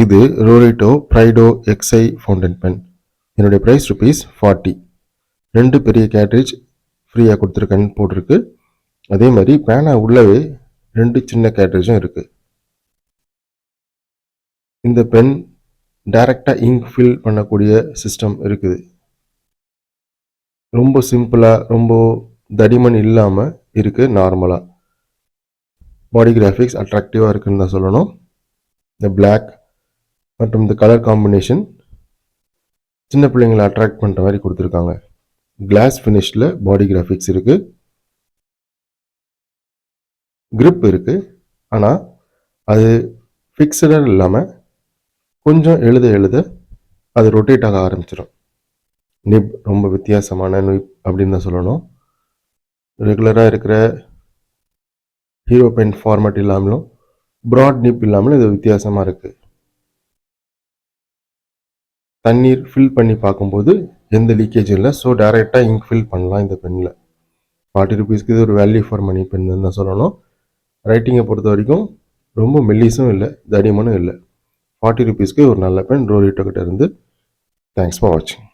இது Rorito ப்ரைடோ XI fountain pen. என்னுடைய price ₹40. 2 பெரிய கேட்ரிட்ஜ் ஃப்ரீயாக கொடுத்துருக்கேன்னு போட்டிருக்கு. அதே மாதிரி பேனா உள்ளவே 2 சின்ன கேட்ரிட்ஜும் இருக்குது. இந்த பென் டைரெக்டாக இங்க் ஃபில் பண்ணக்கூடிய சிஸ்டம் இருக்குது. ரொம்ப சிம்பிளாக, ரொம்ப தடிமன் இல்லாமல் இருக்குது. நார்மலாக பாடி கிராஃபிக்ஸ் அட்ராக்டிவாக இருக்குன்னு தான் சொல்லணும். இந்த பிளாக் மற்றும் இந்த கலர் காம்பினேஷன் சின்ன பிள்ளைங்களை அட்ராக்ட் பண்ணுற மாதிரி கொடுத்துருக்காங்க. கிளாஸ் ஃபினிஷில் பாடி கிராஃபிக்ஸ் இருக்குது. கிரிப் இருக்குது, ஆனால் அது ஃபிக்ஸடாக இல்லாமல் கொஞ்சம் எழுத எழுத அது ரொட்டேட் ஆக ஆரம்பிச்சிடும். நிப் ரொம்ப வித்தியாசமான நிப் அப்படின்னு தான் சொல்லணும். ரெகுலராக இருக்கிற ஹீரோ பென் ஃபார்மேட் இல்லாமலும் ப்ராட் நிப் இல்லாமலும் இது வித்தியாசமாக இருக்குது. தண்ணீர் ஃபில் பண்ணி பார்க்கும்போது எந்த லீக்கேஜும் இல்லை. ஸோ டைரெக்டாக இங்க் ஃபில் பண்ணலாம் இந்த பெனில். ₹40 இது ஒரு வேல்யூ ஃபார் மணி பென் தான் சொல்லணும். ரைட்டிங்கை பொறுத்த வரைக்கும் ரொம்ப மெல்லிஸும் இல்லை, தடிமனும் இல்லை. ₹40 ஒரு நல்ல பென் ரோரிட்டோ கிட்ட இருந்து. தேங்க்ஸ் ஃபார் வாட்சிங்.